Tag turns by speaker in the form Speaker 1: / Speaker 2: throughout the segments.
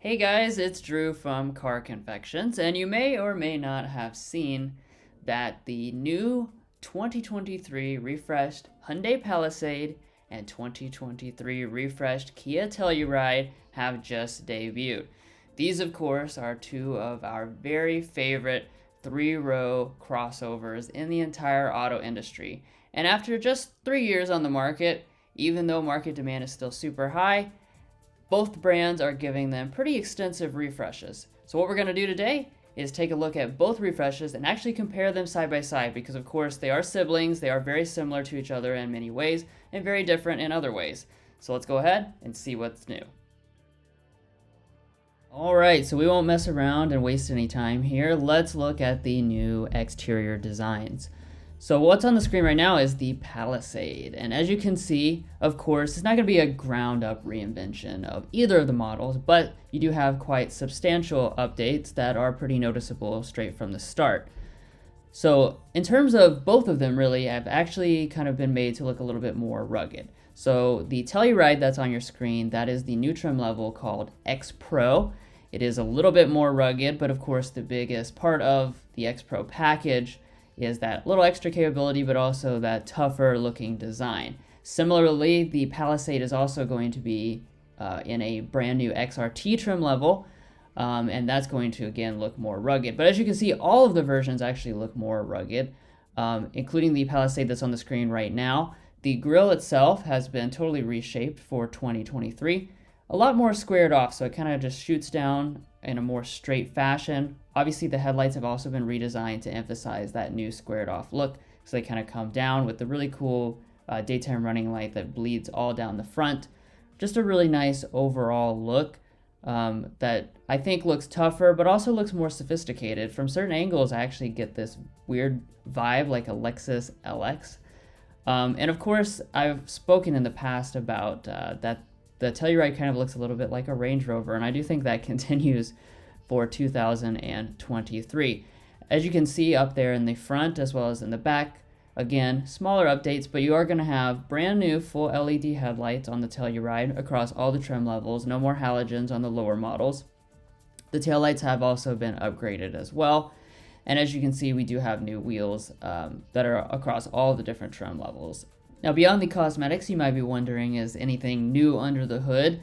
Speaker 1: Hey guys, it's Drew from Car Confections, and you may or may not have seen that the new 2023 refreshed Hyundai Palisade and 2023 refreshed Kia Telluride have just debuted. These, of course, are two of our very favorite three-row crossovers in the entire auto industry. And after just 3 years on the market, even though market demand is still super high, both brands are giving them pretty extensive refreshes. So what we're going to do today is take a look at both refreshes and actually compare them side by side because of course they are siblings, they are very similar to each other in many ways and very different in other ways. So let's go ahead and see what's new. Alright, so we won't mess around and waste any time here. Let's look at the new exterior designs. So what's on the screen right now is the Palisade, and as you can see, of course, it's not going to be a ground-up reinvention of either of the models, but you do have quite substantial updates that are pretty noticeable straight from the start. So in terms of both of them, really, have actually kind of been made to look a little bit more rugged. So the Telluride that's on your screen, that is the new trim level called X Pro. It is a little bit more rugged, but of course the biggest part of the X Pro package is that little extra capability, but also that tougher looking design. Similarly, the Palisade is also going to be in a brand new XRT trim level, and that's going to again look more rugged. But as you can see, all of the versions actually look more rugged, including the Palisade that's on the screen right now. The grille itself has been totally reshaped for 2023. A lot more squared off, so it kind of just shoots down in a more straight fashion. Obviously, the headlights have also been redesigned to emphasize that new squared off look, so they kind of come down with the really cool daytime running light that bleeds all down the front. Just a really nice overall look that I think looks tougher, but also looks more sophisticated. From certain angles, I actually get this weird vibe like a Lexus LX. And of course, I've spoken in the past about that the Telluride kind of looks a little bit like a Range Rover, and I do think that continues for 2023. As you can see up there in the front as well as in the back, again, smaller updates, but you are going to have brand new full LED headlights on the Telluride across all the trim levels, no more halogens on the lower models. The taillights have also been upgraded as well, and as you can see, we do have new wheels that are across all the different trim levels. Now, beyond the cosmetics, you might be wondering, is anything new under the hood?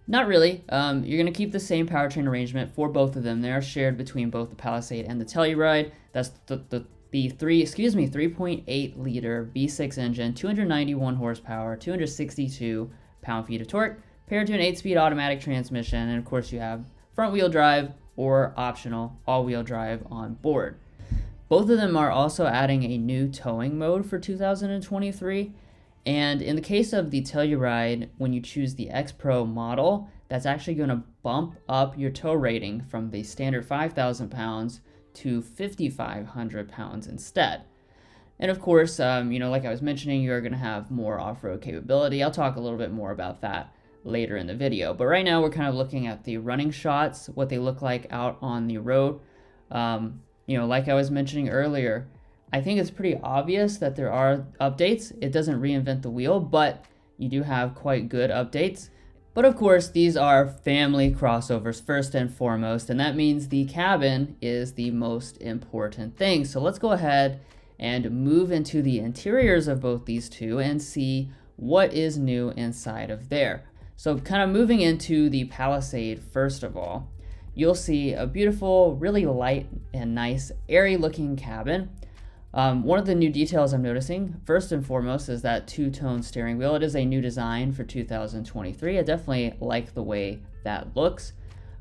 Speaker 1: Not really. You're going to keep the same powertrain arrangement for both of them. They are shared between both the Palisade and the Telluride. That's the 3.8 liter V6 engine, 291 horsepower, 262 pound-feet of torque, paired to an 8-speed automatic transmission, and of course you have front-wheel drive or optional all-wheel drive on board. Both of them are also adding a new towing mode for 2023. And in the case of the Telluride, when you choose the X Pro model, that's actually going to bump up your tow rating from the standard 5,000 pounds to 5,500 pounds instead. And of course, like I was mentioning, you're going to have more off-road capability. I'll talk a little bit more about that later in the video. But right now, we're kind of looking at the running shots, what they look like out on the road. Like I was mentioning earlier, I think it's pretty obvious that there are updates. It doesn't reinvent the wheel, but you do have quite good updates. But of course, these are family crossovers first and foremost, and that means the cabin is the most important thing. So let's go ahead and move into the interiors of both these two and see what is new inside of there. So kind of moving into the Palisade first of all, you'll see a beautiful, really light and nice, airy looking cabin. One of the new details I'm noticing, first and foremost, is that two-tone steering wheel. It is a new design for 2023. I definitely like the way that looks.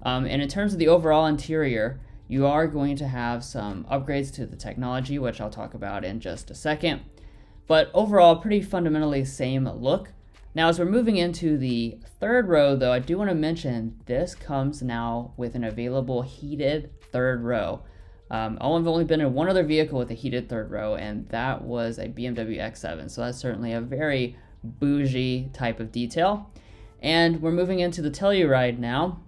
Speaker 1: And in terms of the overall interior, you are going to have some upgrades to the technology, which I'll talk about in just a second. But overall, pretty fundamentally same look. Now, as we're moving into the third row, though, I do want to mention this comes now with an available heated third row. I've only been in one other vehicle with a heated third row, and that was a BMW X7. So that's certainly a very bougie type of detail. And we're moving into the Telluride now.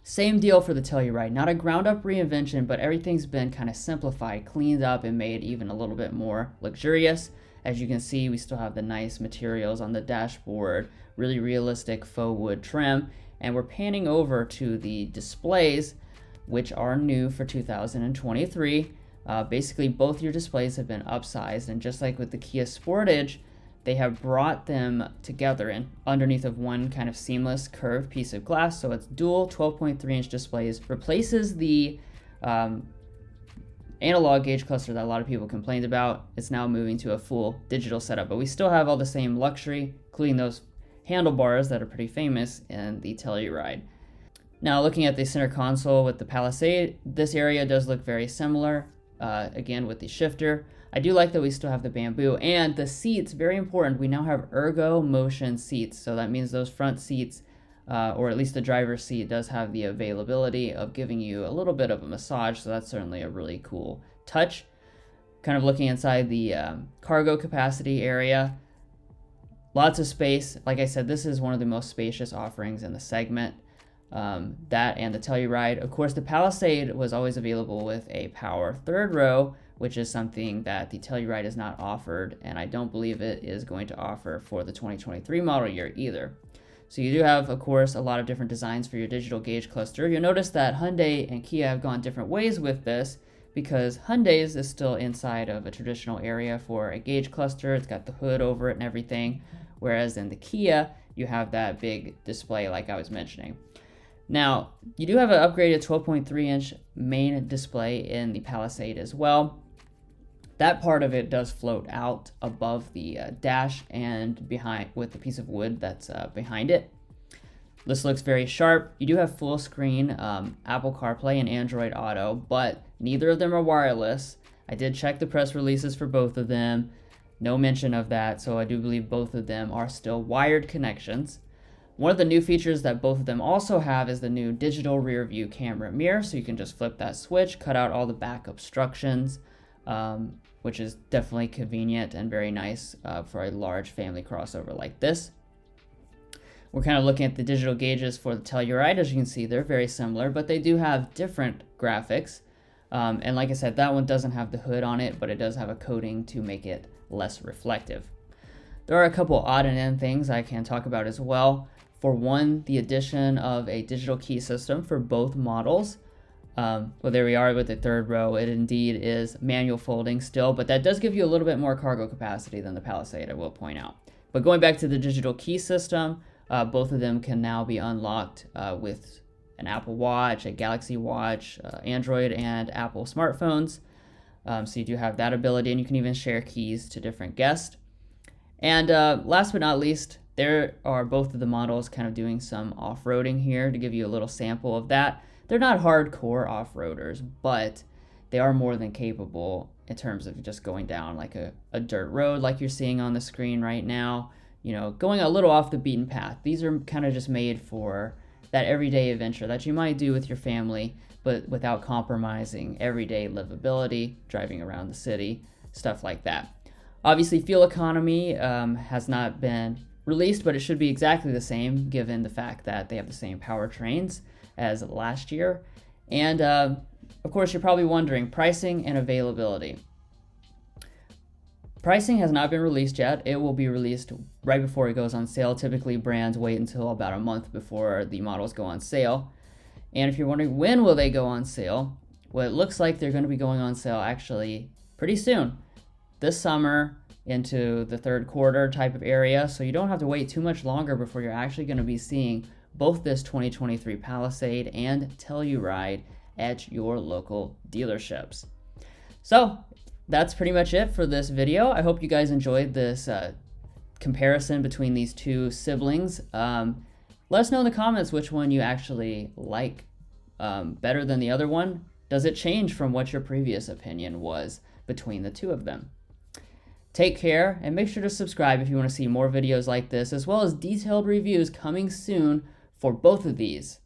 Speaker 1: Same deal for the Telluride. Not a ground-up reinvention, but everything's been kind of simplified, cleaned up, and made even a little bit more luxurious. As you can see, we still have the nice materials on the dashboard, really realistic faux wood trim. And we're panning over to the displays, which are new for 2023. Basically, both your displays have been upsized, and just like with the Kia Sportage, they have brought them together and underneath of one kind of seamless curved piece of glass. So it's dual 12.3-inch displays, replaces the analog gauge cluster that a lot of people complained about. It's now moving to a full digital setup, but we still have all the same luxury, including those handlebars that are pretty famous in the Telluride. Now, looking at the center console with the Palisade, this area does look very similar, again with the shifter. I do like that we still have the bamboo, and the seats, very important, we now have ergo motion seats. So that means those front seats, or at least the driver's seat, does have the availability of giving you a little bit of a massage, so that's certainly a really cool touch. Kind of looking inside the cargo capacity area, lots of space. Like I said, this is one of the most spacious offerings in the segment. That and the Telluride. Of course, the Palisade was always available with a power third row, which is something that the Telluride is not offered, and I don't believe it is going to offer for the 2023 model year either. So you do have, of course, a lot of different designs for your digital gauge cluster. You'll notice that Hyundai and Kia have gone different ways with this, because Hyundai's is still inside of a traditional area for a gauge cluster. It's got the hood over it and everything, whereas in the Kia, you have that big display like I was mentioning. Now, you do have an upgraded 12.3-inch main display in the Palisade as well. That part of it does float out above the dash and behind with the piece of wood that's behind it. This looks very sharp. You do have full screen Apple CarPlay and Android Auto, but neither of them are wireless. I did check the press releases for both of them. No mention of that, so I do believe both of them are still wired connections. One of the new features that both of them also have is the new digital rear view camera mirror, so you can just flip that switch, cut out all the back obstructions, which is definitely convenient and very nice for a large family crossover like this. We're kind of looking at the digital gauges for the Telluride. As you can see, they're very similar, but they do have different graphics. And like I said, that one doesn't have the hood on it, but it does have a coating to make it less reflective. There are a couple odd and end things I can talk about as well. For one, the addition of a digital key system for both models. Well, there we are with the third row. It indeed is manual folding still, but that does give you a little bit more cargo capacity than the Palisade, I will point out. But going back to the digital key system, both of them can now be unlocked with an Apple Watch, a Galaxy Watch, Android and Apple smartphones. So you do have that ability, and you can even share keys to different guests. And last but not least, there are both of the models kind of doing some off-roading here to give you a little sample of that. They're not hardcore off-roaders, but they are more than capable in terms of just going down like a dirt road like you're seeing on the screen right now. You know, going a little off the beaten path. These are kind of just made for that everyday adventure that you might do with your family, but without compromising everyday livability, driving around the city, stuff like that. Obviously, fuel economy has not been released, but it should be exactly the same given the fact that they have the same powertrains as last year. And of course, you're probably wondering pricing and availability. Pricing has not been released yet. It will be released right before it goes on sale. Typically, brands wait until about a month before the models go on sale. And if you're wondering when will they go on sale, well, it looks like they're going to be going on sale actually pretty soon. This summer into the third quarter type of area, so you don't have to wait too much longer before you're actually going to be seeing both this 2023 Palisade and Telluride at your local dealerships. So that's pretty much it for this video. I hope you guys enjoyed this comparison between these two siblings. Let us know in the comments which one you actually like better than the other one. Does it change from what your previous opinion was between the two of them? Take care, and make sure to subscribe if you want to see more videos like this, as well as detailed reviews coming soon for both of these.